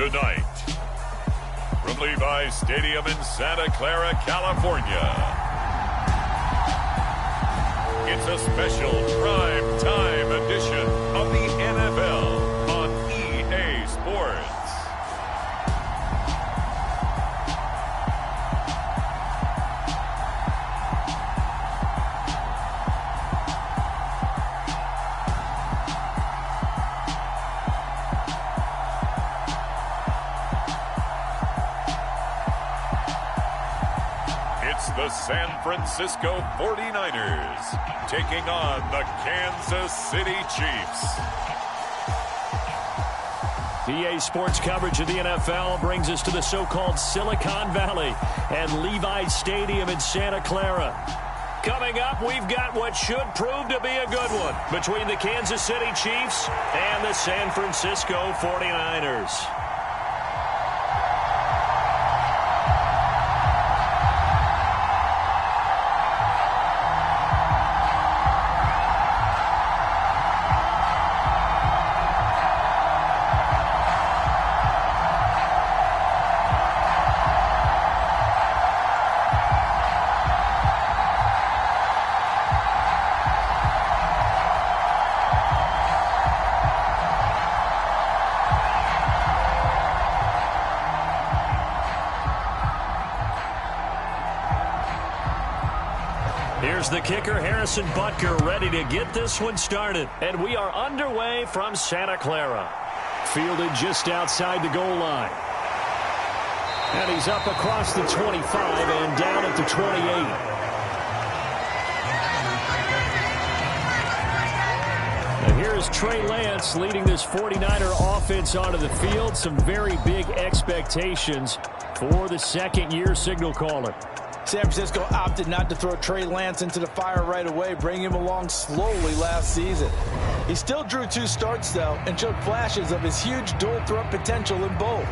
Tonight, from Levi's Stadium in Santa Clara, California, it's a special prime time edition of the NFL on EA Sports. The San Francisco 49ers taking on the Kansas City Chiefs. EA Sports coverage of the NFL brings us to the so-called Silicon Valley and Levi's Stadium in Santa Clara. Coming up, we've got what should prove to be a good one between the Kansas City Chiefs and the San Francisco 49ers. Here's the kicker, Harrison Butker, ready to get this one started. And we are underway from Santa Clara. Fielded just outside the goal line. And he's up across the 25 and down at the 28. And here's Trey Lance leading this 49er offense onto the field. Some very big expectations for the second-year signal caller. San Francisco opted not to throw Trey Lance into the fire right away, bring him along slowly last season. He still drew 2 starts, though, and showed flashes of his huge dual-threat potential in both.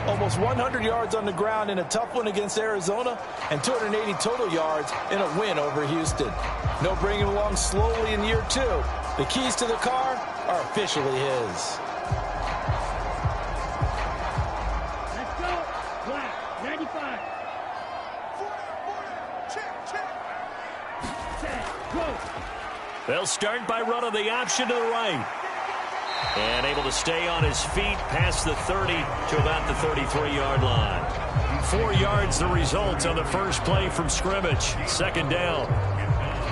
Almost 100 yards on the ground in a tough one against Arizona, and 280 total yards in a win over Houston. No bringing him along slowly in year 2. The keys to the car are officially his. Let's go. Black, 95. They'll start by running the option to the right. And able to stay on his feet past the 30 to about the 33-yard line. 4 yards the result on the first play from scrimmage. Second down.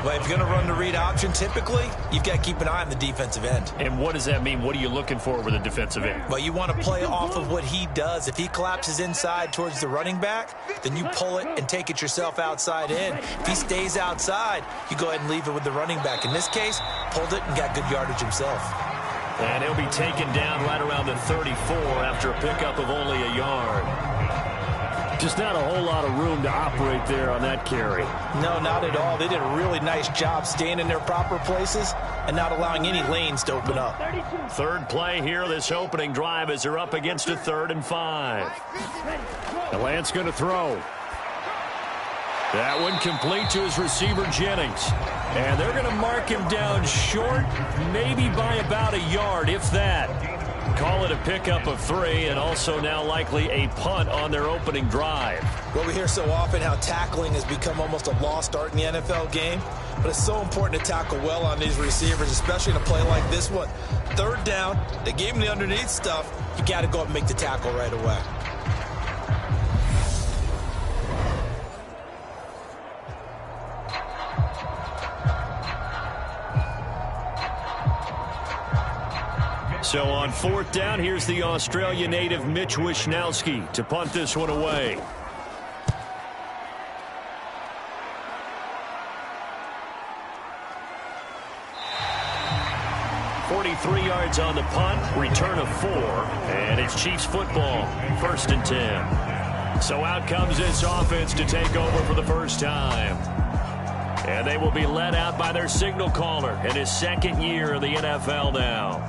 Well, if you're going to run the read option, typically, you've got to keep an eye on the defensive end. And what does that mean? What are you looking for with a defensive end? Well, you want to play off of what he does. If he collapses inside towards the running back, then you pull it and take it yourself outside in. If he stays outside, you go ahead and leave it with the running back. In this case, pulled it and got good yardage himself. And he'll be taken down right around the 34 after a pickup of only a yard. Just not a whole lot of room to operate there on that carry. No, not at all. They did a really nice job staying in their proper places and not allowing any lanes to open up. Third play here, this opening drive as they're up against a 3rd and 5. The Lance going to throw. That one complete to his receiver, Jennings. And they're going to mark him down short, maybe by about a yard, if that. Call it a pickup of 3, and also now likely a punt on their opening drive. Well, we hear so often how tackling has become almost a lost art in the NFL game, but it's so important to tackle well on these receivers, especially in a play like this one. 3rd down, they gave him the underneath stuff. You got to go up and make the tackle right away. So on 4th down, here's the Australia native Mitch Wishnowsky to punt this one away. "43 yards on the punt, return of 4, and it's Chiefs football, 1st and 10. So out comes this offense to take over for the first time. And they will be led out by their signal caller in his 2nd year in the NFL now.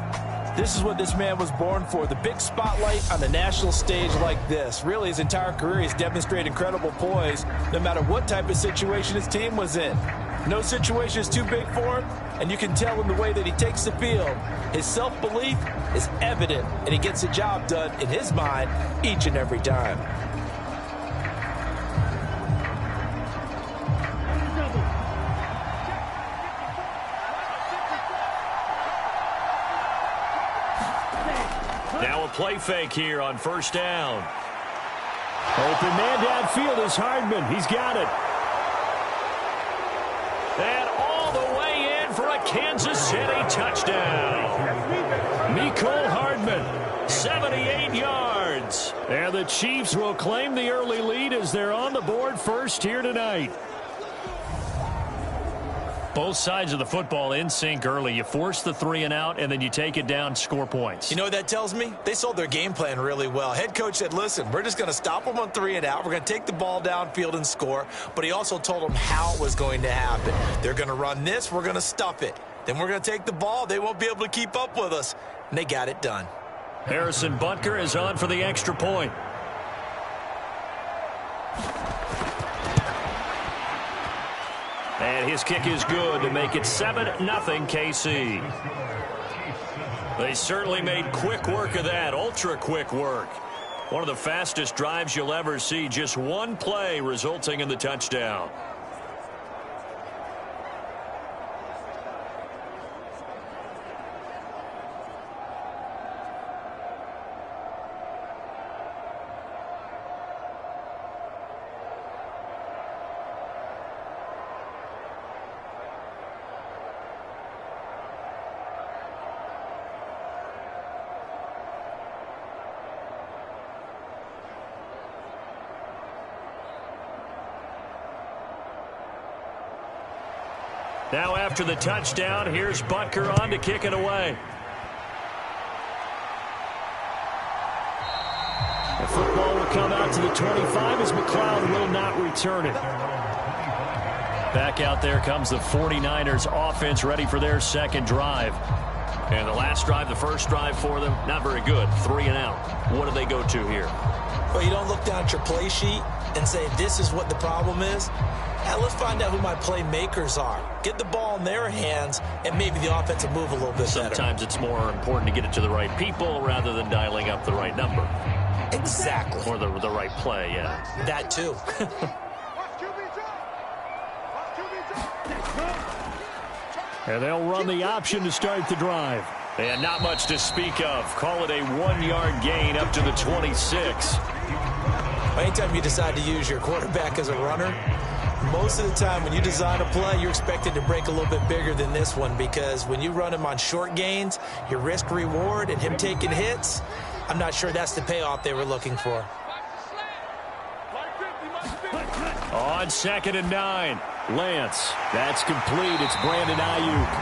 This is what this man was born for, the big spotlight on the national stage like this. Really, his entire career, he's demonstrated incredible poise, no matter what type of situation his team was in. No situation is too big for him, and you can tell in the way that he takes the field. His self-belief is evident, and he gets the job done in his mind each and every time. Now a play fake here on first down. Open man downfield is Hardman. He's got it. And all the way in for a Kansas City touchdown. Mecole Hardman, 78 yards. And the Chiefs will claim the early lead as they're on the board first here tonight. Both sides of the football in sync early. You force the 3 and out, and then you take it down, score points. You know what that tells me? They sold their game plan really well. Head coach said, listen, we're just going to stop them on 3 and out. We're going to take the ball downfield and score. But he also told them how it was going to happen. They're going to run this. We're going to stuff it. Then we're going to take the ball. They won't be able to keep up with us. And they got it done. Harrison Butker is on for the extra point. And his kick is good to make it 7-0 KC. They certainly made quick work of that, ultra quick work. One of the fastest drives you'll ever see, just one play resulting in the touchdown. Now after the touchdown, here's Butker on to kick it away. The football will come out to the 25 as McLeod will not return it. Back out there comes the 49ers offense ready for their second drive. And the last drive, the first drive for them, not very good. 3 and out. What do they go to here? Well, you don't look down at your play sheet and say, this is what the problem is. Now, let's find out who my playmakers are. Get the ball in their hands, and maybe the offense will move a little bit better. Sometimes it's more important to get it to the right people rather than dialing up the right number. Exactly. Or the right play, yeah. That, too. And they'll run the option to start the drive. And not much to speak of. Call it a 1-yard gain up to the 26. Anytime you decide to use your quarterback as a runner, most of the time when you design a play, you're expected to break a little bit bigger than this one, because when you run him on short gains, your risk reward and him taking hits, I'm not sure that's the payoff they were looking for. On 2nd and 9, Lance. That's complete. It's Brandon Ayuk.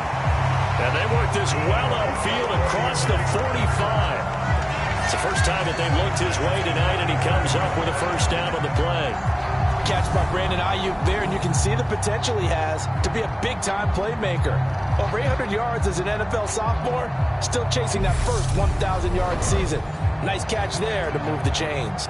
And they work this well upfield across the 45. It's the first time that they've looked his way tonight, and he comes up with a first down on the play. Catch by Brandon Ayuk there, and you can see the potential he has to be a big-time playmaker. Over 800 yards as an NFL sophomore, still chasing that first 1,000-yard season. Nice catch there to move the chains.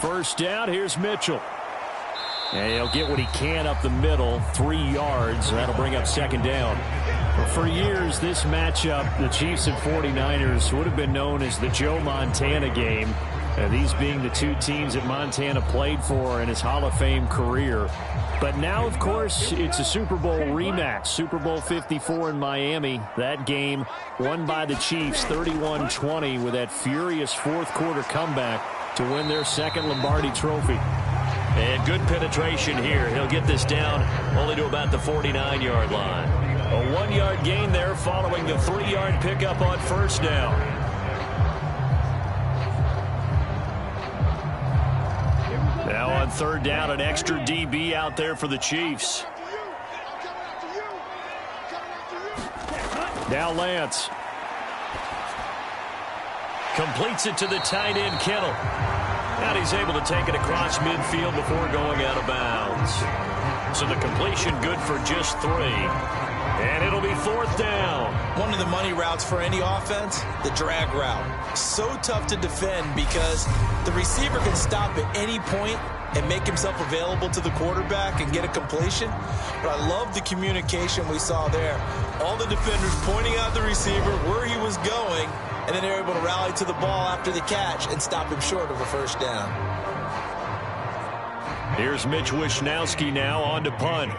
First down, here's Mitchell. And he'll get what he can up the middle, 3 yards. That'll bring up 2nd down. For years, this matchup, the Chiefs and 49ers, would have been known as the Joe Montana game. These being the two teams that Montana played for in his Hall of Fame career. But now, of course, it's a Super Bowl rematch. Super Bowl 54 in Miami. That game won by the Chiefs 31-20 with that furious fourth-quarter comeback to win their second Lombardi trophy. And good penetration here. He'll get this down only to about the 49-yard line. A 1-yard gain there following the 3-yard pickup on first down. Now on 3rd down, an extra DB out there for the Chiefs. Now Lance. Completes it to the tight end, Kittle. And he's able to take it across midfield before going out of bounds. So the completion good for just 3. And it'll be 4th down. One of the money routes for any offense, the drag route. So tough to defend because the receiver can stop at any point and make himself available to the quarterback and get a completion. But I love the communication we saw there. All the defenders pointing out the receiver, where he was going, and then they're able to rally to the ball after the catch and stop him short of a 1st down. Here's Mitch Wishnowski now on to punt.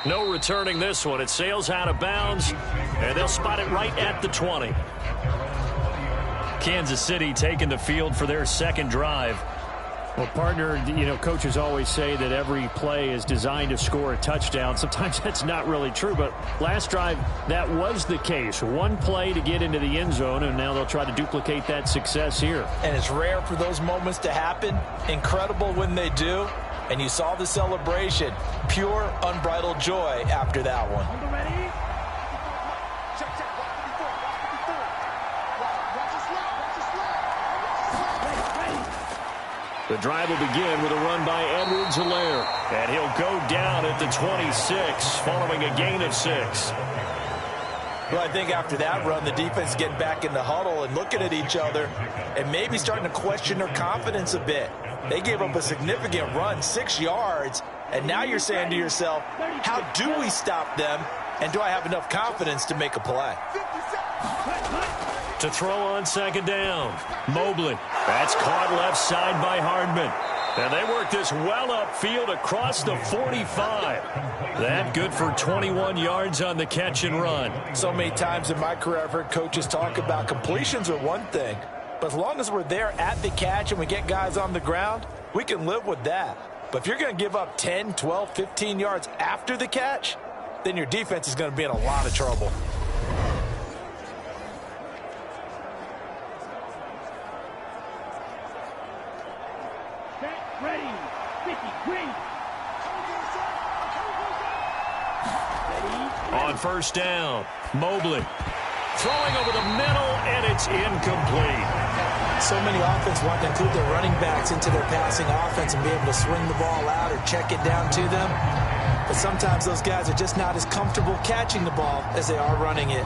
No returning this one. It sails out of bounds, and they'll spot it right at the 20. Kansas City taking the field for their 2nd drive. Well, partner, you know, coaches always say that every play is designed to score a touchdown. Sometimes that's not really true, but last drive, that was the case. One play to get into the end zone, and now they'll try to duplicate that success here. And it's rare for those moments to happen. Incredible when they do. And you saw the celebration. Pure, unbridled joy after that one. The drive will begin with a run by Edwards-Helaire. And he'll go down at the 26, following a gain of 6. Well, I think after that run, the defense is getting back in the huddle and looking at each other and maybe starting to question their confidence a bit. They gave up a significant run, 6 yards, and now you're saying to yourself, how do we stop them, and do I have enough confidence to make a play? To throw on 2nd down, Mobley. That's caught left side by Hardman. And they work this well upfield across the 45. That good for 21 yards on the catch and run. So many times in my career, I've heard coaches talk about completions are one thing, but as long as we're there at the catch and we get guys on the ground, we can live with that. But if you're going to give up 10, 12, 15 yards after the catch, then your defense is going to be in a lot of trouble. Ready, 50, green. On 1st down, Mobley. Throwing over the middle, and it's incomplete. So many offense want to include their running backs into their passing offense and be able to swing the ball out or check it down to them. But sometimes those guys are just not as comfortable catching the ball as they are running it.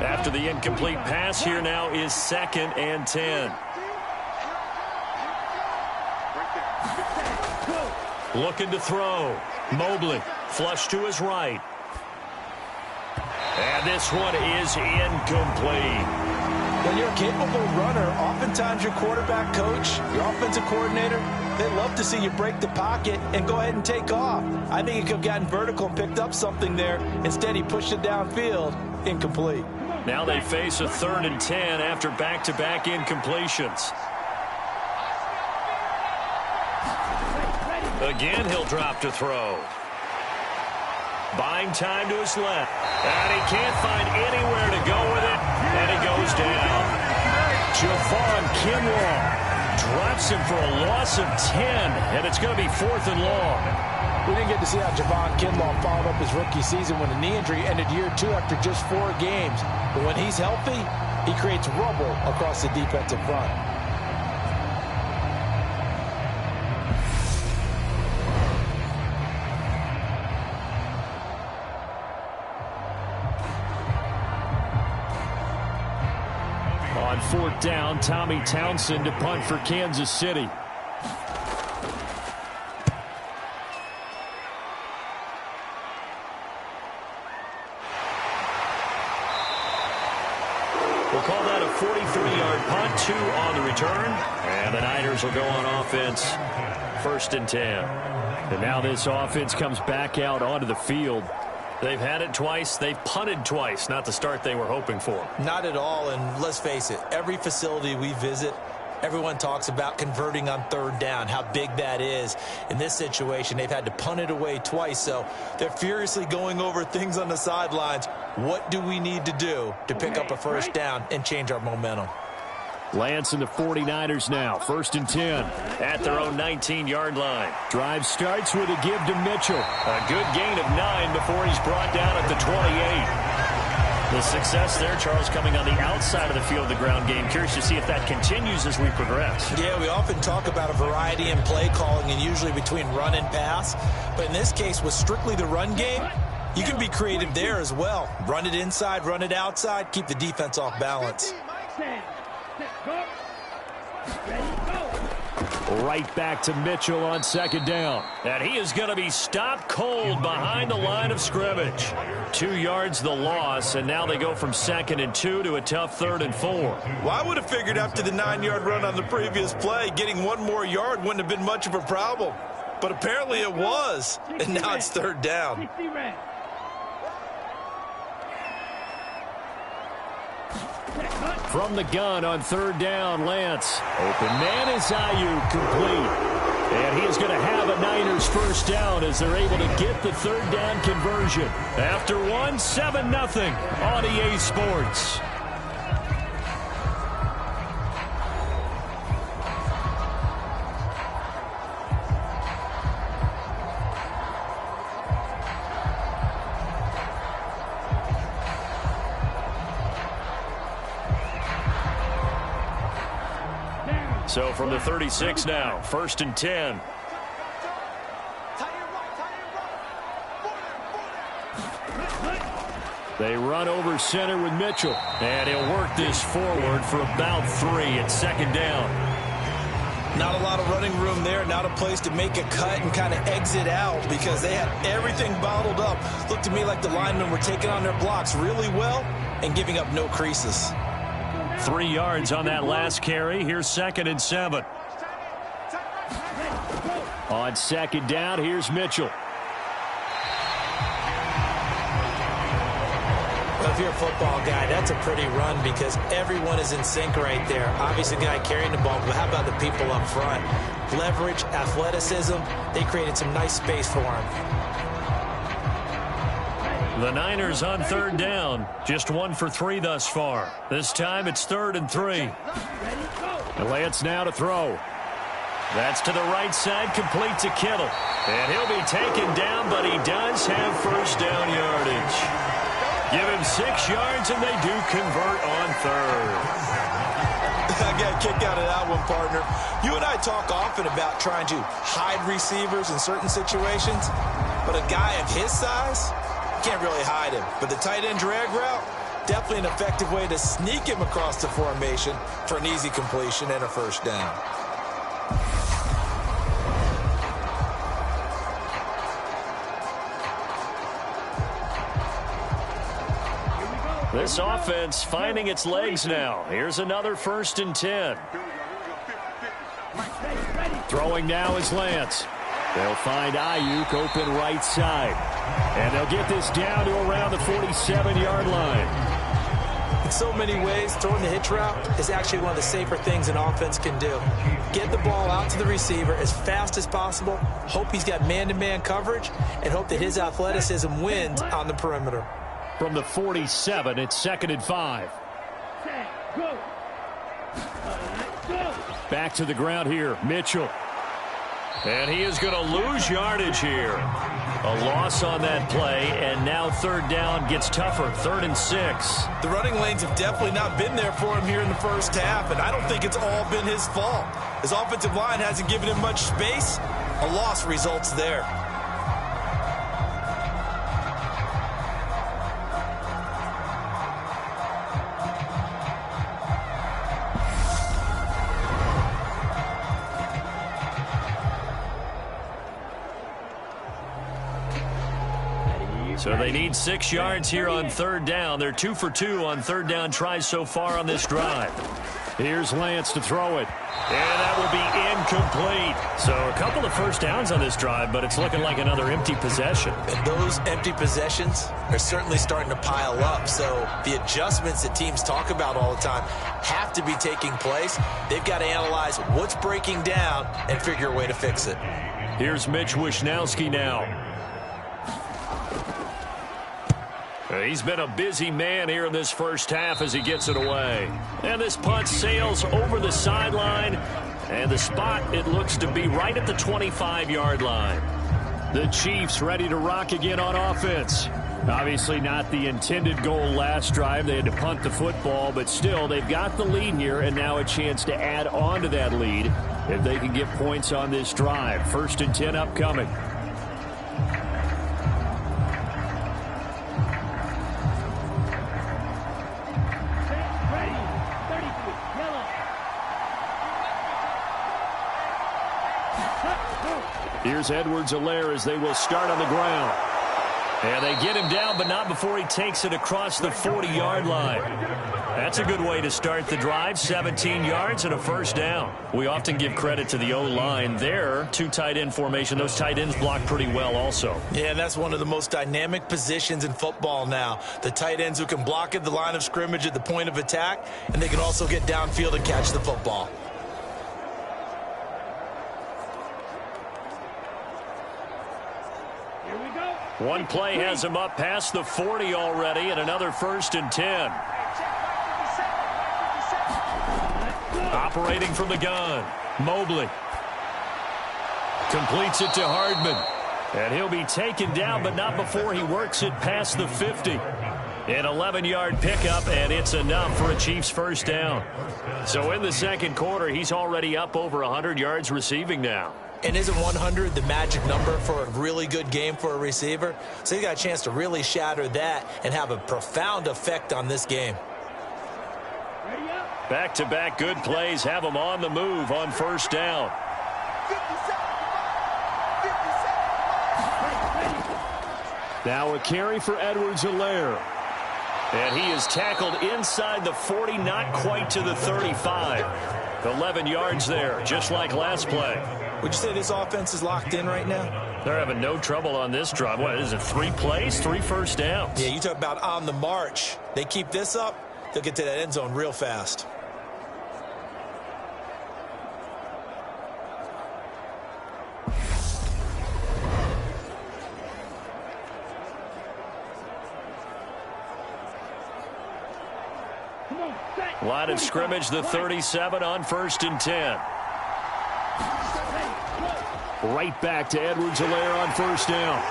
After the incomplete pass, here now is 2nd and 10. Looking to throw. Mobley, flush to his right. And this one is incomplete. When you're a capable runner, oftentimes your quarterback coach, your offensive coordinator, they love to see you break the pocket and go ahead and take off. I think he could have gotten vertical and picked up something there. Instead, he pushed it downfield. Incomplete. Now they face a 3rd and 10 after back-to-back incompletions. Again, he'll drop to throw. Buying time to his left. And he can't find anywhere to go with it. And he goes down. Javon Kinlaw drops him for a loss of 10. And it's going to be 4th and long. We didn't get to see how Javon Kinlaw followed up his rookie season when a knee injury ended year 2 after just 4 games. But when he's healthy, he creates rubble across the defensive front. On 4th down, Tommy Townsend to punt for Kansas City. We'll call that a 43-yard punt, 2 on the return. And the Niners will go on offense, 1st and 10. And now this offense comes back out onto the field. They've had it twice. They've punted twice. Not the start they were hoping for. Not at all, and let's face it, every facility we visit, everyone talks about converting on 3rd down, how big that is. In this situation, they've had to punt it away twice, so they're furiously going over things on the sidelines. What do we need to do to pick up a 1st down and change our momentum? Lance and the 49ers now. 1st and 10. At their own 19-yard line. Drive starts with a give to Mitchell. A good gain of 9 before he's brought down at the 28. The success there, Charles, coming on the outside of the field, the ground game. Curious to see if that continues as we progress. Yeah, we often talk about a variety in play calling and usually between run and pass. But in this case, with strictly the run game, you can be creative there as well. Run it inside, run it outside, keep the defense off balance. Right back to Mitchell on 2nd down. And he is going to be stopped cold behind the line of scrimmage. 2 yards the loss, and now they go from 2nd and 2 to a tough 3rd and 4. Well, I would have figured after the 9-yard run on the previous play, getting 1 more yard wouldn't have been much of a problem. But apparently it was, and now it's 3rd down. From the gun on 3rd down, Lance. Open man is Ayuk, complete. And he is going to have a Niners 1st down as they're able to get the 3rd down conversion. After 7-0 on EA Sports. So from the 36 now, 1st and 10. They run over center with Mitchell. And he'll work this forward for about 3 at 2nd down. Not a lot of running room there, not a place to make a cut and kind of exit out because they had everything bottled up. Looked to me like the linemen were taking on their blocks really well and giving up no creases. 3 yards on that last carry. Here's 2nd and 7. On 2nd down, here's Mitchell. Well, if you're a football guy, that's a pretty run because everyone is in sync right there. Obviously, the guy carrying the ball, but how about the people up front? Leverage, athleticism, they created some nice space for him. The Niners on 3rd down. Just 1 for 3 thus far. This time it's 3rd and 3. And Lance now to throw. That's to the right side, complete to Kittle. And he'll be taken down, but he does have 1st down yardage. Give him 6 yards, and they do convert on 3rd. I got a kick out of that one, partner. You and I talk often about trying to hide receivers in certain situations, but a guy of his size, can't really hide him. But the tight end drag route, definitely an effective way to sneak him across the formation for an easy completion and a 1st down. This offense finding its legs now. Here's another 1st and 10. Throwing now is Lance. They'll find Ayuk open right side. And they'll get this down to around the 47-yard line. In so many ways, throwing the hitch route is actually one of the safer things an offense can do. Get the ball out to the receiver as fast as possible, hope he's got man-to-man coverage, and hope that his athleticism wins on the perimeter. From the 47, it's 2nd and 5. Back to the ground here, Mitchell. And he is going to lose yardage here. A loss on that play, and now 3rd down gets tougher, 3rd and 6. The running lanes have definitely not been there for him here in the 1st half, and I don't think it's all been his fault. His offensive line hasn't given him much space. A loss results there. So they need 6 yards here on 3rd down. They're 2 for 2 on 3rd down tries so far on this drive. Here's Lance to throw it. And that will be incomplete. So a couple of 1st downs on this drive, but it's looking like another empty possession. And those empty possessions are certainly starting to pile up. So the adjustments that teams talk about all the time have to be taking place. They've got to analyze what's breaking down and figure a way to fix it. Here's Mitch Wishnowsky now. He's been a busy man here in this first half as he gets it away. And this punt sails over the sideline. And the spot, it looks to be right at the 25-yard line. The Chiefs ready to rock again on offense. Obviously not the intended goal last drive. They had to punt the football, but still, they've got the lead here, and now a chance to add on to that lead if they can get points on this drive. 1st and 10 upcoming. Here's Edwards-Helaire as they will start on the ground. And they get him down, but not before he takes it across the 40-yard line. That's a good way to start the drive. 17 yards and a first down. We often give credit to the O-line there. 2 tight end formation. Those tight ends block pretty well also. Yeah, and that's one of the most dynamic positions in football now. The tight ends who can block at the line of scrimmage at the point of attack, and they can also get downfield and catch the football. One play has him up past the 40 already, and another 1st and 10. Operating from the gun, Mobley. Completes it to Hardman. And he'll be taken down, but not before he works it past the 50. An 11-yard pickup, and it's enough for a Chiefs first down. So in the second quarter, he's already up over 100 yards receiving now. And isn't 100 the magic number for a really good game for a receiver? So he got a chance to really shatter that and have a profound effect on this game. Back-to-back good plays have him on the move on first down. Now a carry for Edwards-Helaire. And he is tackled inside the 40, not quite to the 35. 11 yards there, just like last play. Would you say this offense is locked in right now? They're having no trouble on this drive. What is it, 3 plays, 3 first downs? Yeah, you talk about on the march. They keep this up, they'll get to that end zone real fast. Line of scrimmage, the 37 on 1st and 10. Right back to Edwards-Helaire on first down.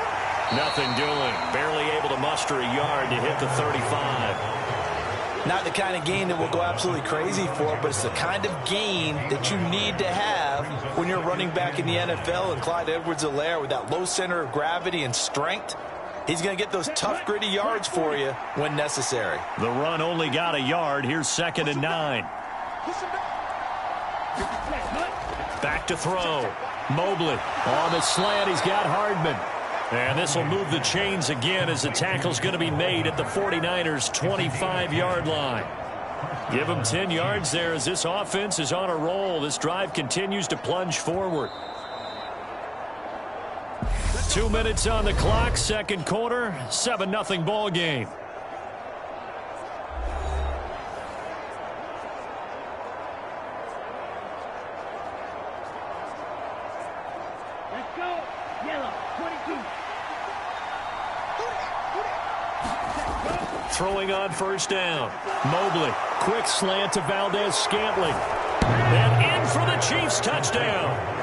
Nothing doing. Barely able to muster a yard to hit the 35. Not the kind of gain that we'll go absolutely crazy for, but it's the kind of gain that you need to have when you're running back in the NFL. And Clyde Edwards-Helaire, with that low center of gravity and strength, he's going to get those tough, gritty yards for you when necessary. The run only got a yard. Here's 2nd and 9. Back to throw. Mobley on the slant. He's got Hardman. And this will move the chains again as the tackle's going to be made at the 49ers' 25-yard line. Give him 10 yards there as this offense is on a roll. This drive continues to plunge forward. 2 minutes on the clock, second quarter, 7-0 ball game. Let's go. Yellow, 22. Throwing on first down. Mobley, quick slant to Valdez-Scantling. And in for the Chiefs touchdown.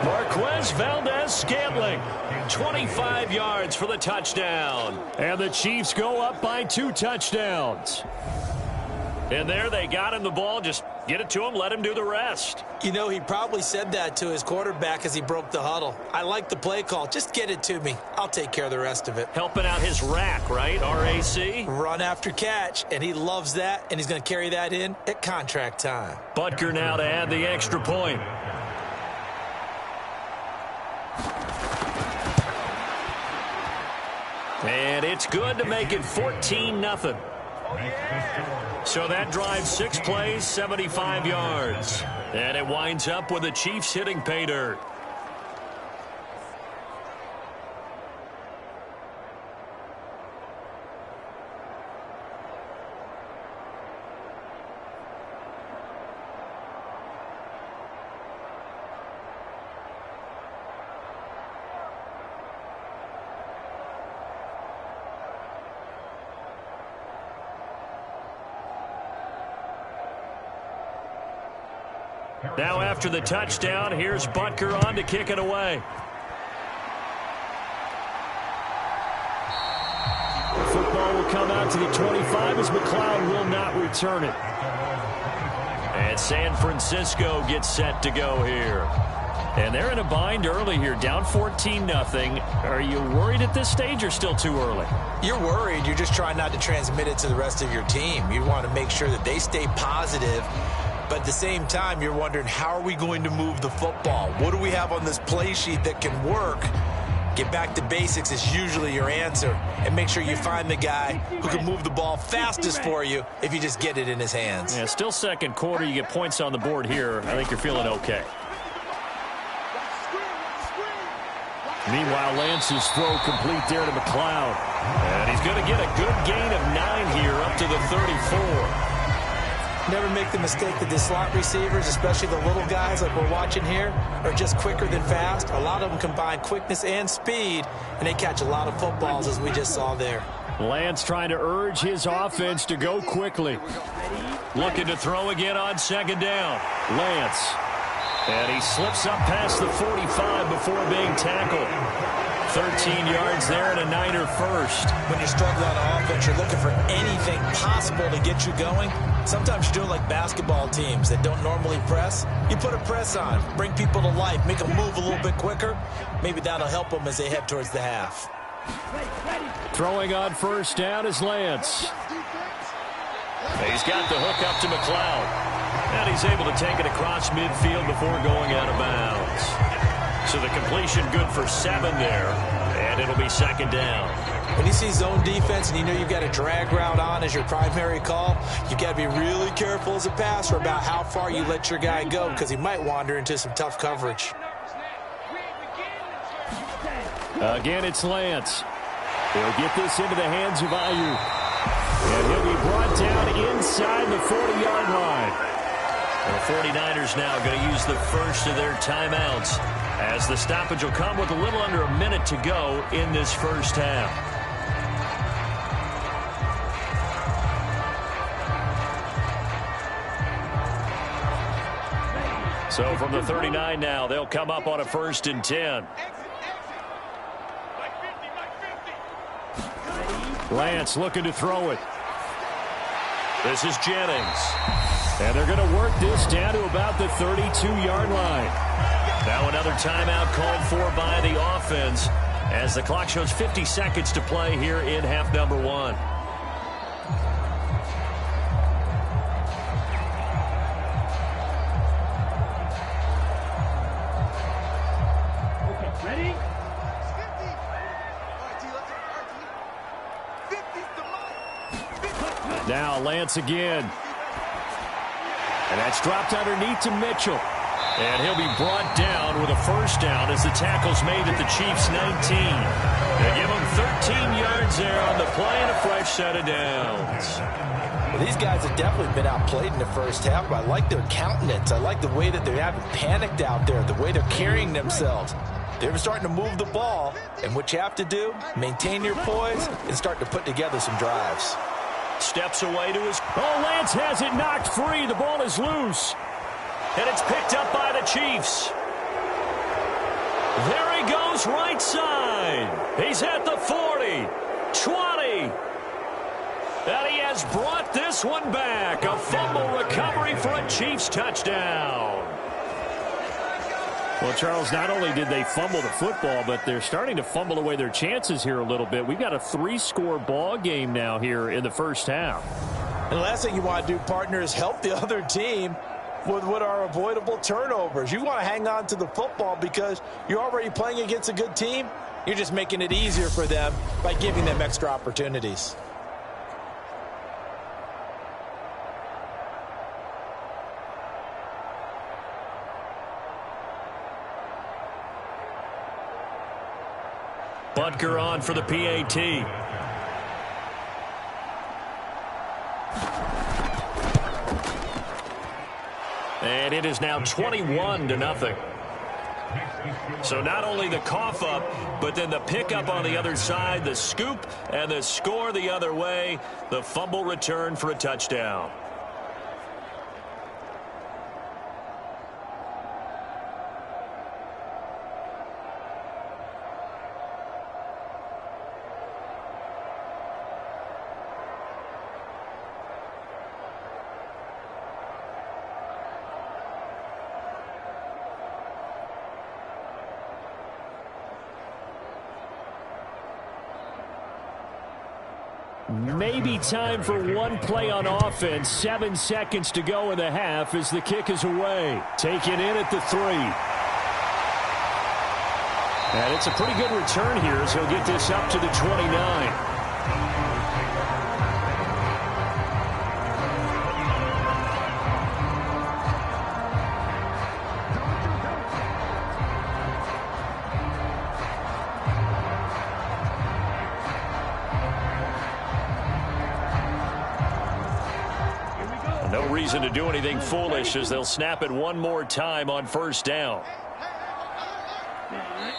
Marquez Valdez-Scantling, 25 yards for the touchdown. And the Chiefs go up by 2 touchdowns. And there they got him the ball. Just get it to him, let him do the rest. You know, he probably said that to his quarterback as he broke the huddle. I like the play call. Just get it to me. I'll take care of the rest of it. Helping out his rack, right? R-A-C? Run after catch, and he loves that, and he's going to carry that in at contract time. Butker now to add the extra point. And it's good to make it 14-0. So that drives 6 plays, 75 yards. And it winds up with the Chiefs hitting pay dirt. Now after the touchdown, here's Butker on to kick it away. The football will come out to the 25 as McLeod will not return it. And San Francisco gets set to go here. And they're in a bind early here, down 14-0. Are you worried at this stage or still too early? You're worried. You're just trying not to transmit it to the rest of your team. You want to make sure that they stay positive. But at the same time, you're wondering, how are we going to move the football? What do we have on this play sheet that can work? Get back to basics is usually your answer. And make sure you find the guy who can move the ball fastest for you if you just get it in his hands. Yeah, still second quarter. You get points on the board here. I think you're feeling okay. Meanwhile, Lance's throw complete there to McLeod. And he's going to get a good gain of 9 here up to the 34. Never make the mistake that the slot receivers, especially the little guys like we're watching here, are just quicker than fast. A lot of them combine quickness and speed, and they catch a lot of footballs, as we just saw there. Lance trying to urge his offense to go quickly. Looking to throw again on second down. Lance. And he slips up past the 45 before being tackled. 13 yards there and a Niner first. When you're struggling on offense, you're looking for anything possible to get you going. Sometimes you're doing like basketball teams that don't normally press. You put a press on, bring people to life, make them move a little bit quicker. Maybe that'll help them as they head towards the half. Throwing on first down is Lance. He's got the hook up to McLeod. And he's able to take it across midfield before going out of bounds. So the completion good for 7 there. And it'll be second down. When you see zone defense and you know you've got a drag route on as your primary call, you've got to be really careful as a passer about how far you let your guy go, because he might wander into some tough coverage. Again, it's Lance. He'll get this into the hands of Ayuk. And he'll be brought down inside the 40-yard line. The 49ers now going to use the first of their timeouts, as the stoppage will come with a little under a minute to go in this first half. So from the 39 now, they'll come up on a 1st and 10. Lance looking to throw it. This is Jennings. And they're going to work this down to about the 32-yard line. Now another timeout called for by the offense, as the clock shows 50 seconds to play here in half number 1. Ready? Now Lance again. And that's dropped underneath to Mitchell. And he'll be brought down with a first down as the tackle's made at the Chiefs' 19. They give him 13 yards there on the play and a fresh set of downs. Well, these guys have definitely been outplayed in the first half, but I like their countenance. I like the way that they haven't panicked out there, the way they're carrying themselves. They're starting to move the ball, and what you have to do, maintain your poise and start to put together some drives. Steps away to his... Oh, Lance has it knocked free. The ball is loose. And it's picked up by the Chiefs. There he goes right side. He's at the 40, 20. And he has brought this one back. A fumble recovery for a Chiefs touchdown. Well, Charles, not only did they fumble the football, but they're starting to fumble away their chances here a little bit. We've got a 3-score ball game now here in the first half. And the last thing you want to do, partner, is help the other team with what are avoidable turnovers. You want to hang on to the football because you're already playing against a good team. You're just making it easier for them by giving them extra opportunities. Butker on for the PAT. And it is now 21-0. So not only the cough up, but then the pickup on the other side, the scoop, and the score the other way. The fumble return for a touchdown. Maybe time for one play on offense. 7 seconds to go in the half as the kick is away. Taken in at the 3. And it's a pretty good return here as he'll get this up to the 29. No reason to do anything foolish as they'll snap it one more time on first down.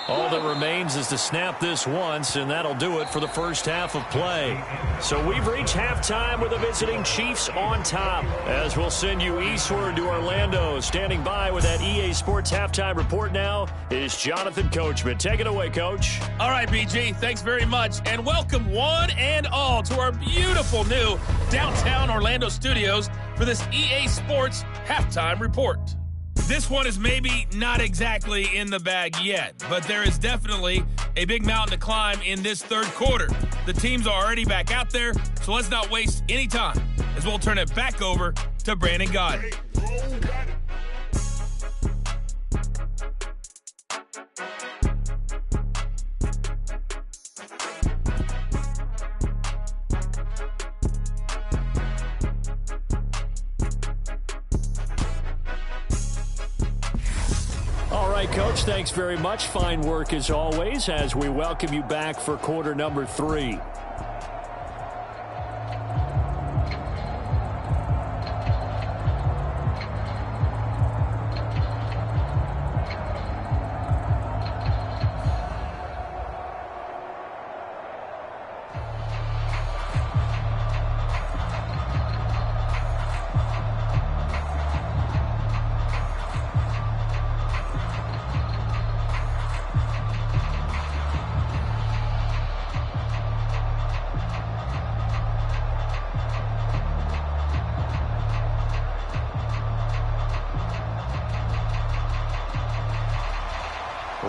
All that remains is to snap this once, and that'll do it for the first half of play. So we've reached halftime with the visiting Chiefs on top. As we'll send you eastward to Orlando. Standing by with that EA Sports halftime report now is Jonathan Coachman. Take it away, Coach. All right, BG, thanks very much. And welcome one and all to our beautiful new downtown Orlando studios for this EA Sports halftime report. This one is maybe not exactly in the bag yet, but there is definitely a big mountain to climb in this third quarter. The teams are already back out there, so let's not waste any time as we'll turn it back over to Brandon Goddard. All right, Coach, thanks very much. Fine work as always as we welcome you back for quarter number 3.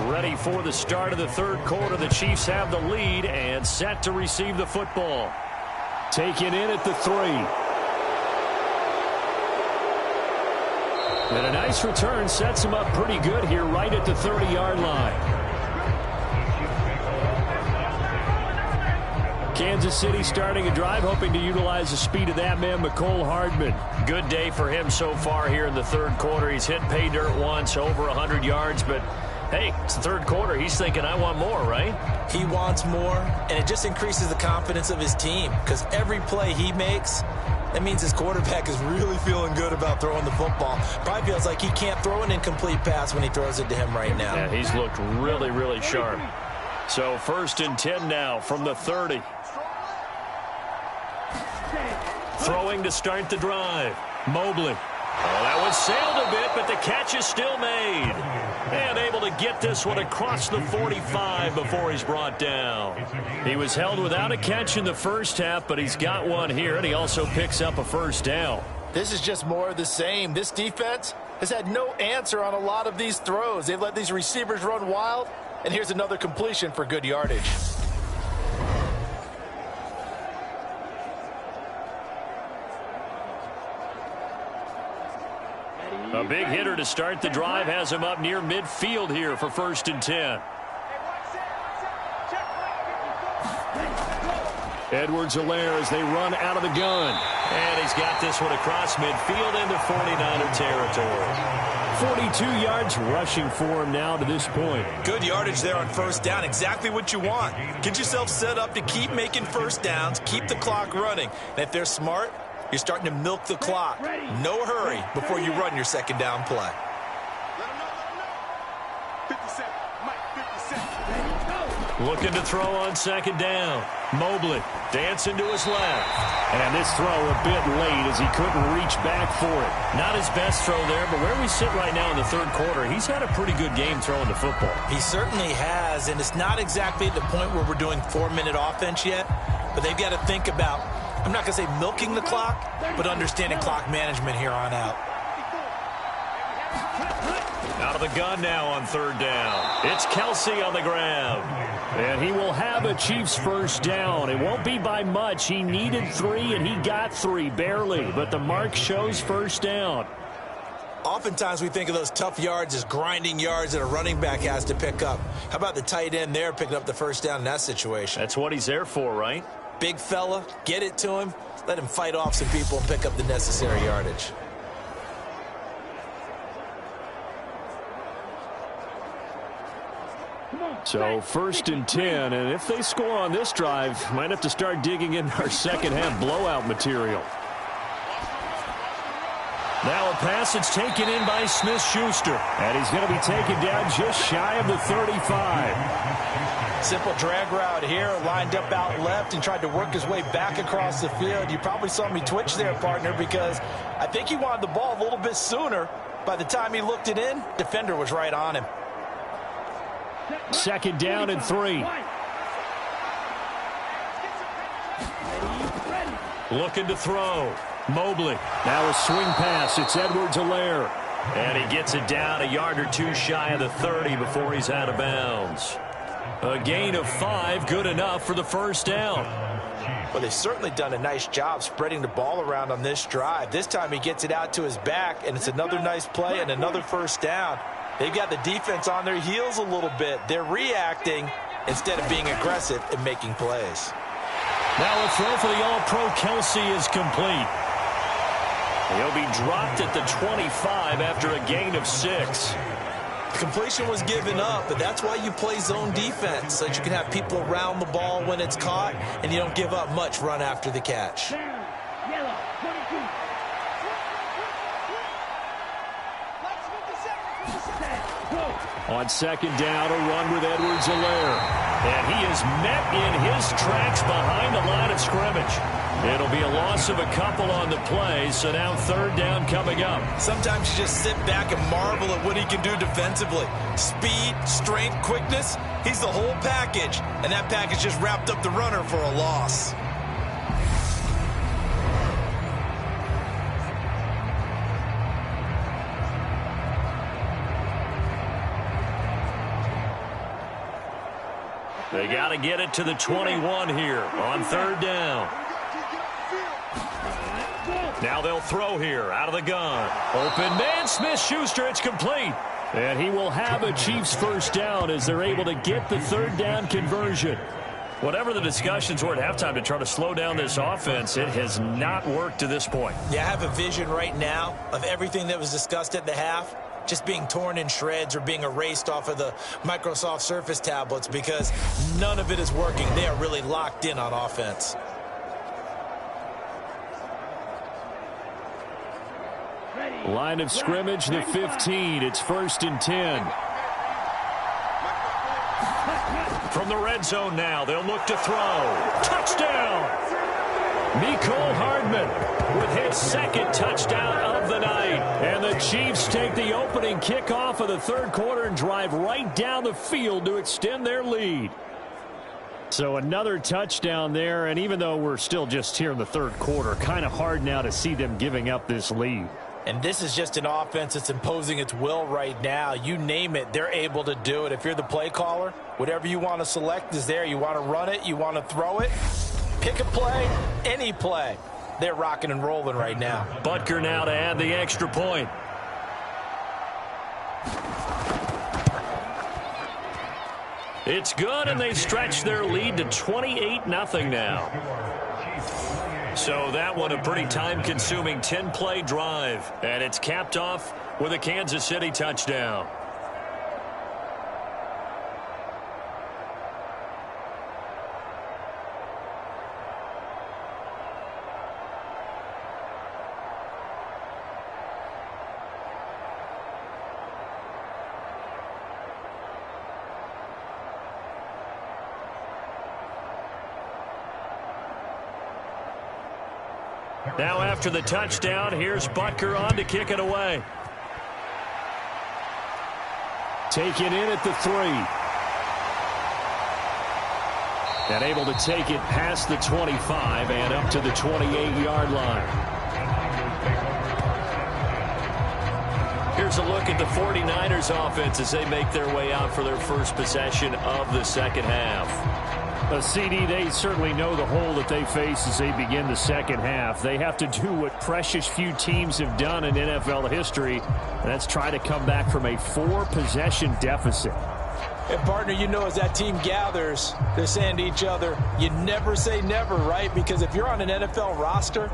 Ready for the start of the third quarter. The Chiefs have the lead and set to receive the football. Taken in at the 3. And a nice return sets him up pretty good here right at the 30-yard line. Kansas City starting a drive, hoping to utilize the speed of that man, McCole Hardman. Good day for him so far here in the third quarter. He's hit pay dirt once, over 100 yards, but hey, it's the third quarter. He's thinking, I want more, right? He wants more, and it just increases the confidence of his team because every play he makes, that means his quarterback is really feeling good about throwing the football. Probably feels like he can't throw an incomplete pass when he throws it to him right now. Yeah, he's looked really, really sharp. So 1st and 10 now from the 30. Throwing to start the drive. Mobley. Oh, that one sailed a bit, but the catch is still made. And able to get this one across the 45 before he's brought down. He was held without a catch in the first half, but he's got one here, and he also picks up a first down. This is just more of the same. This defense has had no answer on a lot of these throws. They've let these receivers run wild, and here's another completion for good yardage. A big hitter to start the drive has him up near midfield here for 1st and 10. Edwards-Helaire as they run out of the gun. And he's got this one across midfield into 49er territory. 42 yards rushing for him now to this point. Good yardage there on first down. Exactly what you want. Get yourself set up to keep making first downs, keep the clock running. And if they're smart, you're starting to milk the clock. No hurry before you run your second down play. Looking to throw on second down. Mobley dancing to his left. And this throw a bit late as he couldn't reach back for it. Not his best throw there, but where we sit right now in the third quarter, he's had a pretty good game throwing the football. He certainly has, and it's not exactly at the point where we're doing 4-minute offense yet, but they've got to think about, I'm not going to say milking the clock, but understanding clock management here on out. Out of the gun now on third down. It's Kelsey on the grab. And he will have a Chiefs first down. It won't be by much. He needed 3, and he got 3, barely. But the mark shows first down. Oftentimes we think of those tough yards as grinding yards that a running back has to pick up. How about the tight end there picking up the first down in that situation? That's what he's there for, right? Big fella, get it to him, let him fight off some people and pick up the necessary yardage. So first and 10, and if they score on this drive, might have to start digging in our second half blowout material. Now a pass that's taken in by Smith-Schuster. And he's going to be taken down just shy of the 35. Simple drag route here, lined up out left and tried to work his way back across the field. You probably saw me twitch there, partner, because I think he wanted the ball a little bit sooner. By the time he looked it in, defender was right on him. Second down and 3. Looking to throw. Mobley. Now a swing pass. It's Edwards-Helaire. And he gets it down a yard or 2 shy of the 30 before he's out of bounds. A gain of 5, good enough for the first down. Well, they've certainly done a nice job spreading the ball around on this drive. This time he gets it out to his back, and it's another nice play and another first down. They've got the defense on their heels a little bit. They're reacting instead of being aggressive and making plays. Now a throw for the All-Pro Kelsey is complete. He'll be dropped at the 25 after a gain of 6. Completion was given up, but that's why you play zone defense, so that you can have people around the ball when it's caught, and you don't give up much run after the catch. Yellow, 22. On second down, a run with Edwards-Helaire. And he is met in his tracks behind the line of scrimmage. It'll be a loss of a couple on the play, so now third down coming up. Sometimes you just sit back and marvel at what he can do defensively. Speed, strength, quickness, he's the whole package. And that package just wrapped up the runner for a loss. They got to get it to the 21 here on third down. Now they'll throw here out of the gun. Open man, Smith-Schuster, it's complete. And he will have a Chiefs first down as they're able to get the third down conversion. Whatever the discussions were at halftime to try to slow down this offense, it has not worked to this point. Yeah, I have a vision right now of everything that was discussed at the half just being torn in shreds or being erased off of the Microsoft Surface tablets because none of it is working. They are really locked in on offense. Line of scrimmage, the 15. It's first and 10. From the red zone now, they'll look to throw. Touchdown! Mecole Hardman with his second touchdown of the night. And the Chiefs take the opening kickoff of the third quarter and drive right down the field to extend their lead. So another touchdown there, and even though we're still just here in the third quarter, kind of hard now to see them giving up this lead. And this is just an offense that's imposing its will right now. You name it, they're able to do it. If you're the play caller, whatever you want to select is there. You want to run it, you want to throw it, pick a play, any play. They're rocking and rolling right now. Butker now to add the extra point. It's good, and they stretch their lead to 28-0 now. So that one a pretty time-consuming 10-play drive, and it's capped off with a Kansas City touchdown. Now after the touchdown, here's Butker on to kick it away. Taken in at the 3. And able to take it past the 25 and up to the 28-yard line. here's a look at the 49ers offense as they make their way out for their first possession of the second half. CD, they certainly know the hole that they face as they begin the second half. They have to do what precious few teams have done in NFL history, and that's try to come back from a 4-possession deficit. And, partner, you know, as that team gathers, they're saying to each other, you never say never, right? Because if you're on an NFL roster,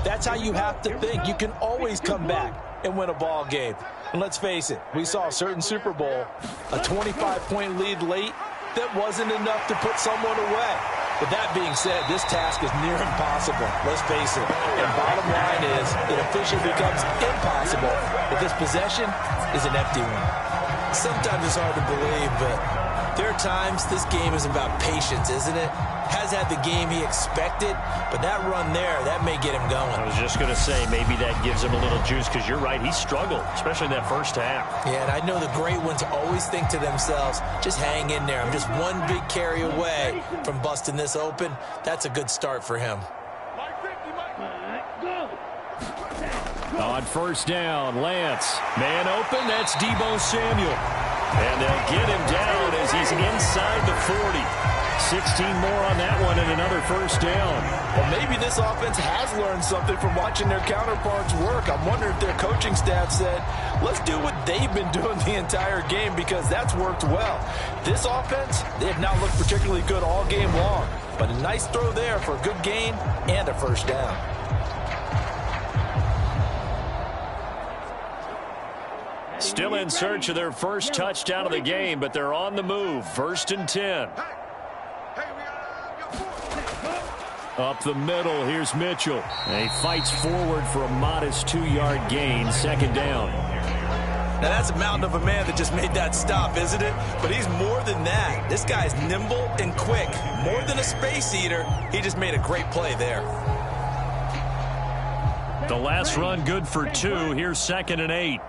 that's how you have to think. You can always come back and win a ball game. And let's face it, we saw a certain Super Bowl, a 25-point lead late, that wasn't enough to put someone away. But that being said, this task is near impossible. Let's face it. And bottom line is, it officially becomes impossible if this possession is an empty one. Sometimes it's hard to believe, but there are times this game is about patience, isn't it? Has had the game he expected, but that run there, that may get him going. I was just going to say, maybe that gives him a little juice, because you're right, he struggled, especially in that first half. Yeah, and I know the great ones always think to themselves, just hang in there. I'm just one big carry away from busting this open. That's a good start for him. On first down, Lance. Man open, that's Deebo Samuel. And they'll get him down as he's inside the 40. 16 more on that one and another first down. Well, maybe this offense has learned something from watching their counterparts work. I'm wondering if their coaching staff said, let's do what they've been doing the entire game, because that's worked well. This offense, they have not looked particularly good all game long. But a nice throw there for a good gain and a first down. Still in search of their first touchdown of the game, but they're on the move. 1st and 10. Up the middle, here's Mitchell. And he fights forward for a modest 2-yard gain, 2nd down. Now, that's a mountain of a man that just made that stop, isn't it? But he's more than that. This guy's nimble and quick. More than a space eater, he just made a great play there. The last run good for 2. Here's 2nd and 8.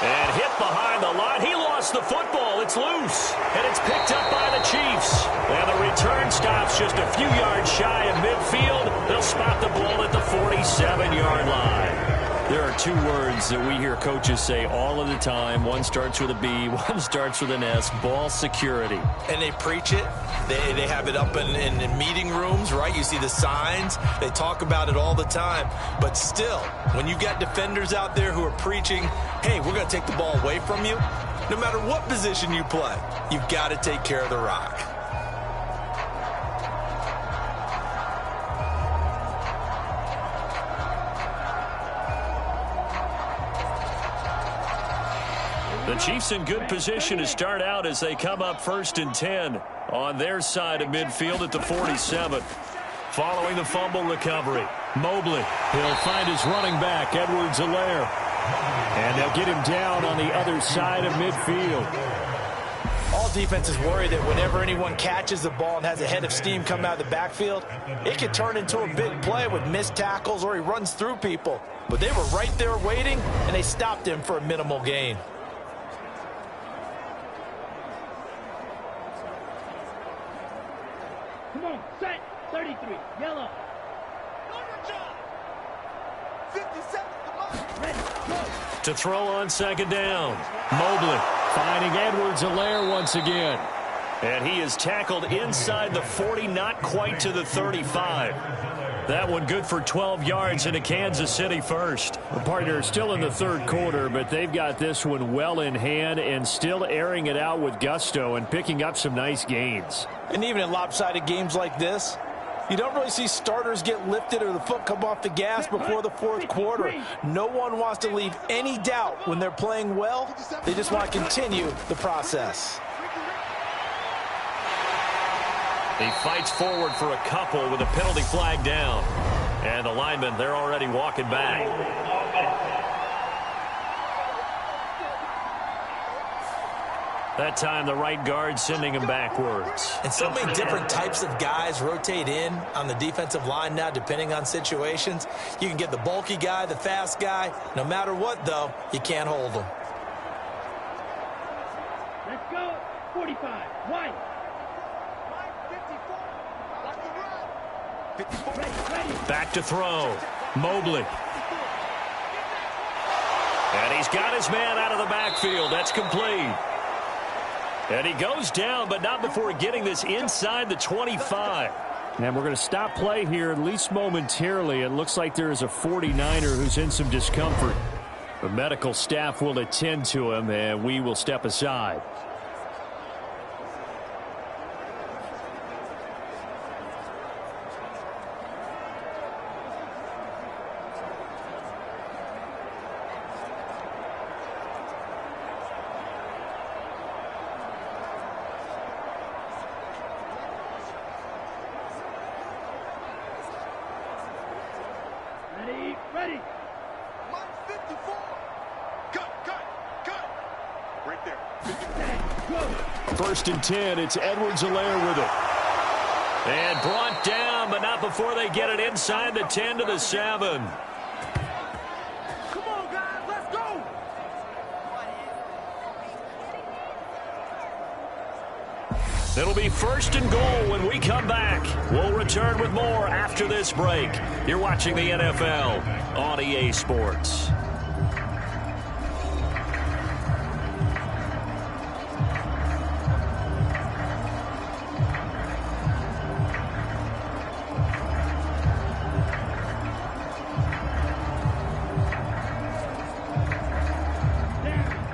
And hit behind the line. He lost the football. It's loose. And it's picked up by the Chiefs. And the return stops just a few yards shy of midfield. They'll spot the ball at the 47-yard line. There are 2 words that we hear coaches say all of the time. One starts with a B, one starts with an S. Ball security. And they preach it. They have it up in meeting rooms, right? You see the signs. They talk about it all the time. But still, when you got defenders out there who are preaching, hey, we're going to take the ball away from you, no matter what position you play, you've got to take care of the rock. The Chiefs in good position to start out as they come up 1st and 10 on their side of midfield at the 47. Following the fumble recovery, Mobley. He'll find his running back, Edwards-Helaire. And they'll get him down on the other side of midfield. All defenses worry that whenever anyone catches the ball and has a head of steam come out of the backfield, it can turn into a big play with missed tackles or he runs through people. But they were right there waiting, and they stopped him for a minimal gain. Come on, set. 33, yellow. Ready, go. To throw on 2nd down, Mobley finding Edwards-Helaire once again. And he is tackled inside the 40, not quite to the 35. That one good for 12 yards into Kansas City first. The partner is still in the 3rd quarter, but they've got this one well in hand and still airing it out with gusto and picking up some nice gains. And even in lopsided games like this, you don't really see starters get lifted or the foot come off the gas before the 4th quarter. No one wants to leave any doubt when they're playing well. They just want to continue the process. He fights forward for a couple with a penalty flag down. And the linemen, they're already walking back. That time, the right guard sending him backwards. And so many different types of guys rotate in on the defensive line now, depending on situations. You can get the bulky guy, the fast guy. No matter what, though, you can't hold them. Let's go. 45, white. Back to throw. Mobley. And he's got his man out of the backfield. That's complete. And he goes down, but not before getting this inside the 25. And we're going to stop play here, at least momentarily. It looks like there is a 49er who's in some discomfort. The medical staff will attend to him, and we will step aside. Ready. Line 54. Cut. Right there. 54. First and 10, it's Edwards-Helaire with it. And brought down, but not before they get it inside the 10 to the 7. Come on, guys. Let's go. It'll be first and goal when we come back. We'll return with more after this break. You're watching the NFL on EA Sports.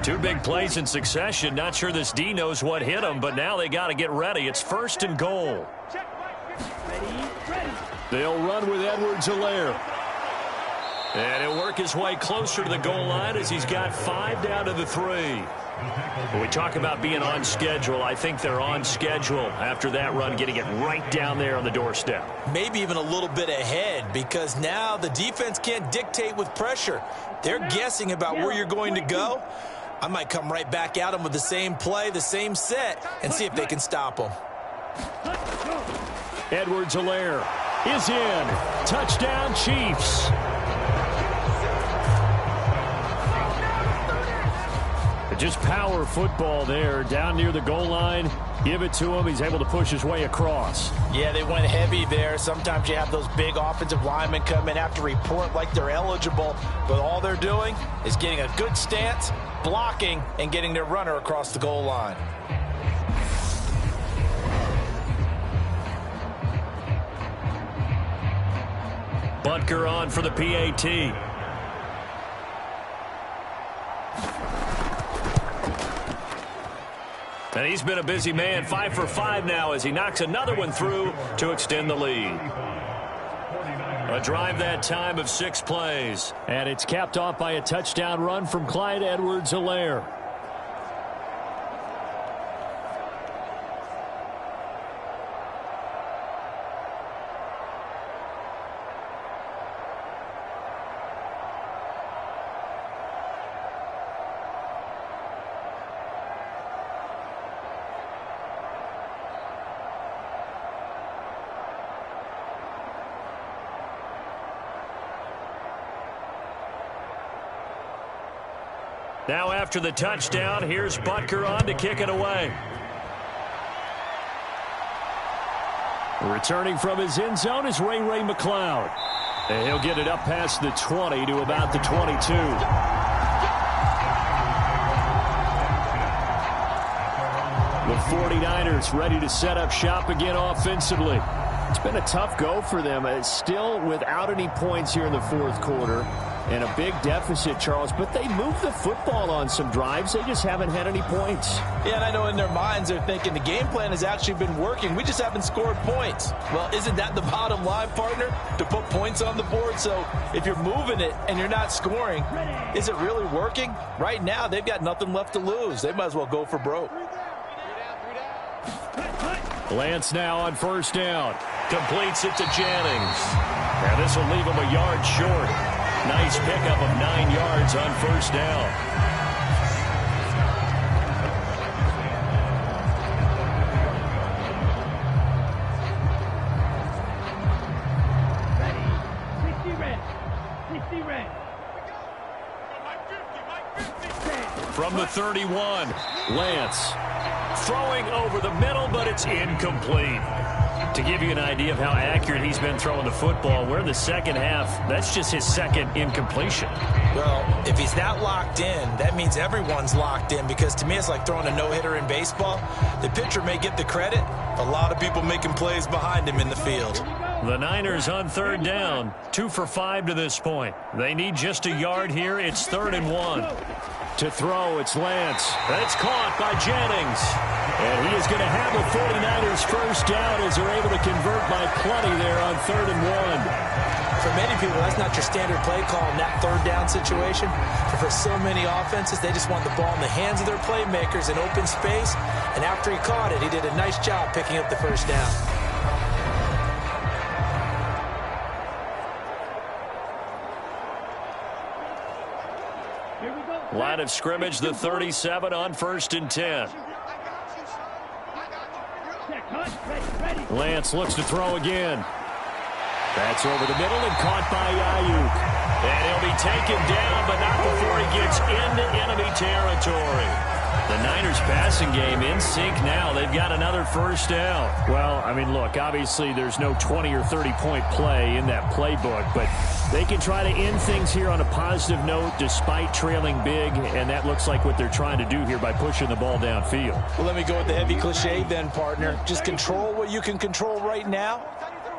Two big plays in succession. Not sure this D knows what hit him, but now they got to get ready. It's first and goal. Ready. They'll run with Edwards-Helaire. And he'll work his way closer to the goal line as he's got 5 down to the 3. When we talk about being on schedule, I think they're on schedule after that run, getting it right down there on the doorstep. Maybe even a little bit ahead, because now the defense can't dictate with pressure. They're guessing about where you're going to go. I might come right back at them with the same play, the same set, and see if they can stop them. Edwards-Helaire is in. Touchdown, Chiefs. Just power football there, down near the goal line. Give it to him. He's able to push his way across. Yeah, they went heavy there. Sometimes you have those big offensive linemen come in, have to report like they're eligible, but all they're doing is getting a good stance, blocking, and getting their runner across the goal line. Butker on for the PAT. And he's been a busy man, 5 for 5 now as he knocks another one through to extend the lead. A drive that time of 6 plays. And it's capped off by a touchdown run from Clyde Edwards-Helaire. Now after the touchdown, here's Butker on to kick it away. Returning from his end zone is Ray McCloud. And he'll get it up past the 20 to about the 22. The 49ers ready to set up shop again offensively. It's been a tough go for them. It's still without any points here in the fourth quarter. And a big deficit, Charles, but they moved the football on some drives. They just haven't had any points. Yeah, and I know in their minds they're thinking the game plan has actually been working. We just haven't scored points. Well, isn't that the bottom line, partner? To put points on the board. So if you're moving it and you're not scoring, is it really working? Right now, they've got nothing left to lose. They might as well go for broke. Lance now on first down. Completes it to Jennings. And this will leave him a yard short. Nice pickup of 9 yards on first down. Ready. 60 red. From the 31, Lance throwing over the middle, but it's incomplete. To give you an idea of how accurate he's been throwing the football, we're in the second half. That's just his second incompletion. Well, if he's not locked in, that means everyone's locked in, because to me it's like throwing a no-hitter in baseball. The pitcher may get the credit. A lot of people making plays behind him in the field. The Niners on third down, 2 for 5 to this point. They need just a yard here. It's 3rd and 1. To throw, it's Lance. That's caught by Jennings. And he is going to have the 49ers first down as they're able to convert by plenty there on 3rd and 1. For many people, that's not your standard play call in that third down situation. But for so many offenses, they just want the ball in the hands of their playmakers in open space. And after he caught it, he did a nice job picking up the first down. Line of scrimmage, the 37 on 1st and 10. Lance looks to throw again. That's over the middle and caught by Ayuk. And he'll be taken down, but not before he gets into enemy territory. The Niners passing game in sync now. They've got another first down. Well, I mean, look, obviously there's no 20 or 30-point play in that playbook, but they can try to end things here on a positive note despite trailing big, and that looks like what they're trying to do here by pushing the ball downfield. Well, let me go with the heavy cliche then, partner. Just control what you can control right now,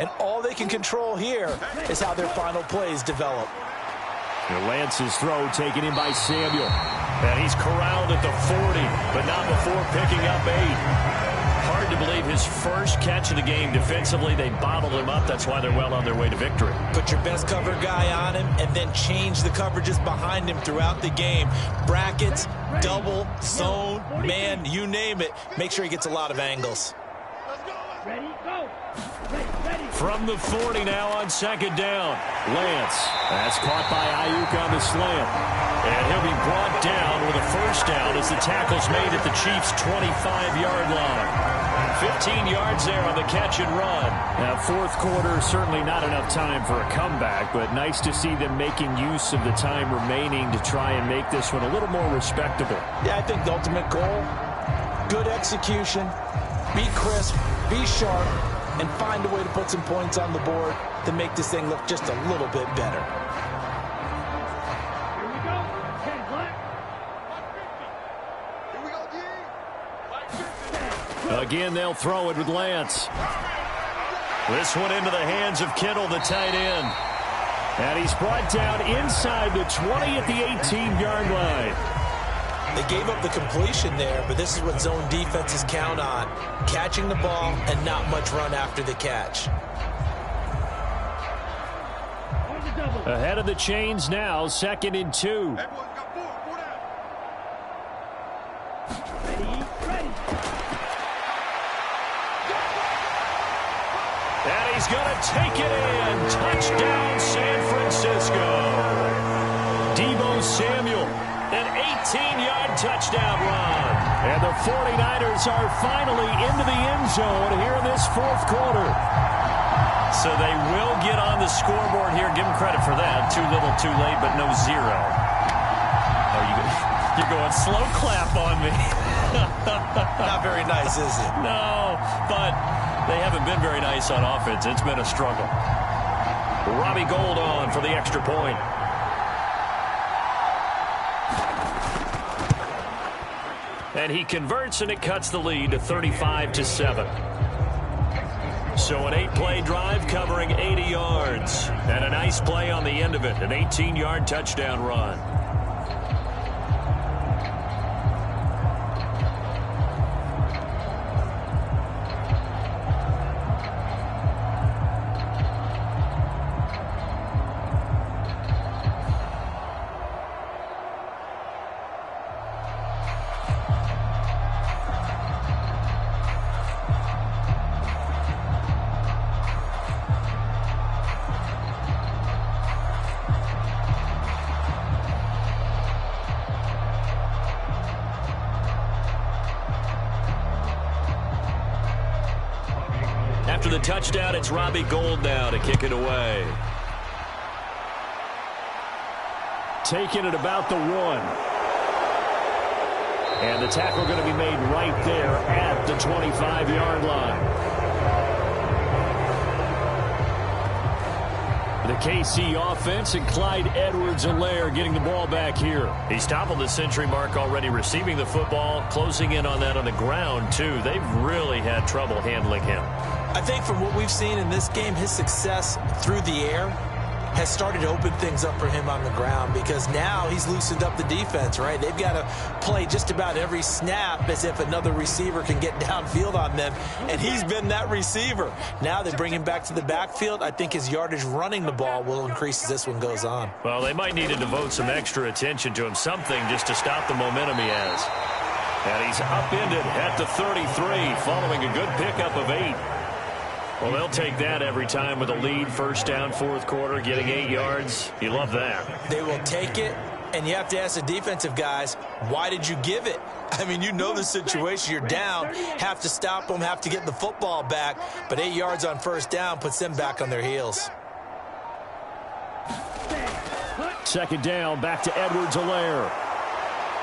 and all they can control here is how their final plays develop. Lance's throw taken in by Samuel. And he's corralled at the 40, but not before picking up 8. Hard to believe his first catch of the game defensively. They bottled him up. That's why they're well on their way to victory. Put your best cover guy on him and then change the coverages behind him throughout the game. Brackets, double, zone, man, you name it. Make sure he gets a lot of angles. Ready, go. From the 40 now on 2nd down. Lance. That's caught by Ayuk on the slant. And he'll be brought down with a first down as the tackle's made at the Chiefs' 25-yard line. 15 yards there on the catch and run. Now, 4th quarter, certainly not enough time for a comeback, but nice to see them making use of the time remaining to try and make this one a little more respectable. Yeah, I think the ultimate goal, good execution, be crisp, be sharp, and find a way to put some points on the board to make this thing look just a little bit better. Here we go. 10 black. Again, they'll throw it with Lance. This one into the hands of Kittle, the tight end. And he's brought down inside the 20 at the 18-yard line. They gave up the completion there, but this is what zone defenses count on. Catching the ball and not much run after the catch. Ahead of the chains now, 2nd and 2. And he's going to take it in. Touchdown, San Francisco. Deebo Samuel, an 18-yard touchdown run. And the 49ers are finally into the end zone here in this 4th quarter. So they will get on the scoreboard here. Give them credit for that. Too little, too late, but no 0. Oh, you're going slow clap on me. Not very nice, is it? No, but they haven't been very nice on offense. It's been a struggle. Robbie Gould on for the extra point. And he converts, and it cuts the lead to 35-7. So an 8-play drive covering 80 yards. And a nice play on the end of it, an 18-yard touchdown run. After the touchdown, it's Robbie Gould now to kick it away. Taking it about the 1. And the tackle going to be made right there at the 25-yard line. The KC offense and Clyde Edwards-Helaire getting the ball back here. He's toppled the century mark already, receiving the football, closing in on that on the ground, too. They've really had trouble handling him. I think from what we've seen in this game, his success through the air has started to open things up for him on the ground, because now he's loosened up the defense, right? They've got to play just about every snap as if another receiver can get downfield on them, and he's been that receiver. Now they bring him back to the backfield. I think his yardage running the ball will increase as this one goes on. Well, they might need to devote some extra attention to him, something just to stop the momentum he has. And he's upended at the 33, following a good pickup of 8. Well, they'll take that every time with a lead, first down, fourth quarter, getting 8 yards. You love that. They will take it, and you have to ask the defensive guys, why did you give it? I mean, you know the situation. You're down, have to stop them, have to get the football back, but 8 yards on first down puts them back on their heels. Second down, back to Edwards-Helaire.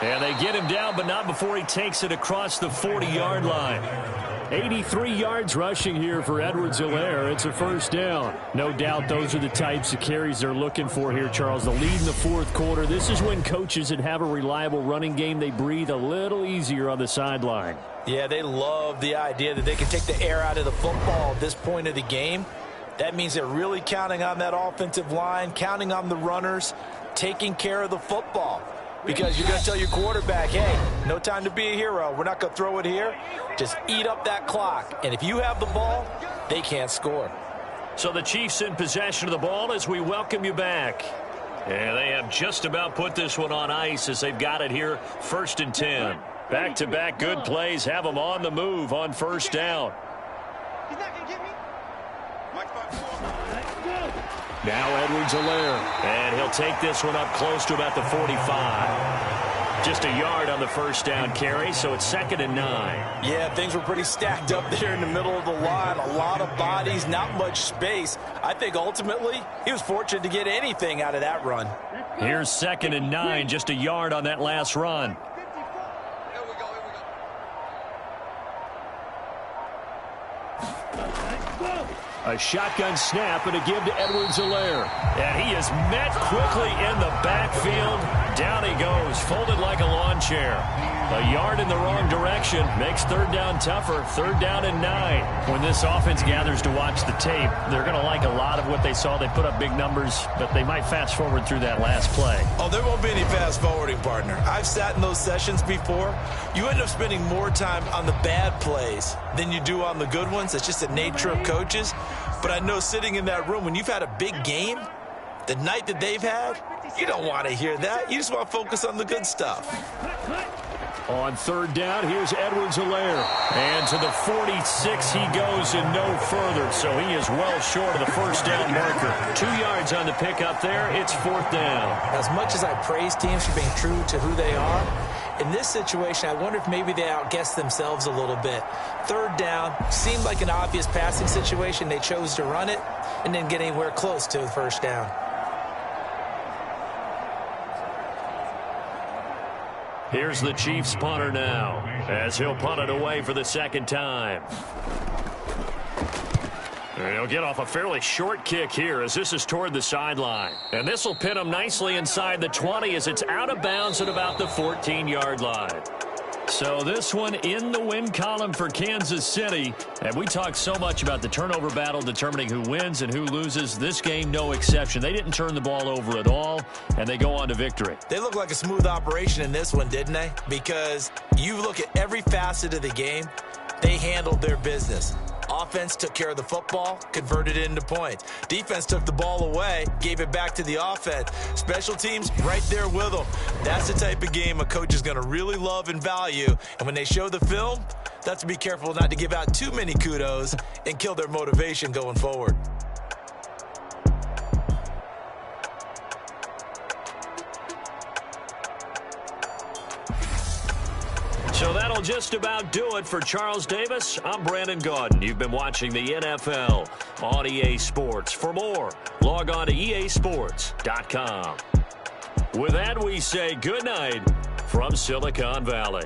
And they get him down, but not before he takes it across the 40-yard line. 83 yards rushing here for Edwards-Helaire. It's a first down. No doubt those are the types of carries they're looking for here, Charles. The lead in the fourth quarter. This is when coaches that have a reliable running game, they breathe a little easier on the sideline. Yeah, they love the idea that they can take the air out of the football at this point of the game. That means they're really counting on that offensive line, counting on the runners, taking care of the football. Because you're going to tell your quarterback, hey, no time to be a hero. We're not going to throw it here. Just eat up that clock. And if you have the ball, they can't score. So the Chiefs in possession of the ball as we welcome you back. And they have just about put this one on ice as they've got it here, 1st and 10. Back-to-back good plays have them on the move on first down. He's not going to get me. Now Edwards-Helaire. And he'll take this one up close to about the 45. Just a yard on the first down carry, so it's 2nd and 9. Yeah, things were pretty stacked up there in the middle of the line. A lot of bodies, not much space. I think ultimately he was fortunate to get anything out of that run. Here's 2nd and 9, just a yard on that last run. A shotgun snap and a give to Edwards-Helaire. And he is met quickly in the backfield. Down he goes, folded like a lawn chair. A yard in the wrong direction makes third down tougher. 3rd down and 9. When this offense gathers to watch the tape, they're going to like a lot of what they saw. They put up big numbers, but they might fast forward through that last play. Oh, there won't be any fast forwarding, partner. I've sat in those sessions before. You end up spending more time on the bad plays than you do on the good ones. It's just the nature of coaches. But I know sitting in that room, when you've had a big game, the night that they've had, you don't want to hear that. You just want to focus on the good stuff. On 3rd down, here's Edwards-Helaire. And to the 46 he goes and no further. So he is well short of the first down marker. 2 yards on the pickup there. It's 4th down. As much as I praise teams for being true to who they are, in this situation, I wonder if maybe they outguessed themselves a little bit. 3rd down seemed like an obvious passing situation. They chose to run it and didn't get anywhere close to the first down. Here's the Chiefs punter now, as he'll punt it away for the 2nd time. And he'll get off a fairly short kick here as this is toward the sideline. And this will pin him nicely inside the 20 as it's out of bounds at about the 14-yard line. So this one in the win column for Kansas City. And we talked so much about the turnover battle determining who wins and who loses. This game, no exception. They didn't turn the ball over at all, and they go on to victory. They look like a smooth operation in this one, didn't they? Because you look at every facet of the game, they handled their business. Offense took care of the football, converted it into points. Defense took the ball away, gave it back to the offense. Special teams right there with them. That's the type of game a coach is going to really love and value. And when they show the film, that's to be careful not to give out too many kudos and kill their motivation going forward. So that'll just about do it for Charles Davis. I'm Brandon Gaudin. You've been watching the NFL on EA Sports. For more, log on to easports.com. With that, we say good night from Silicon Valley.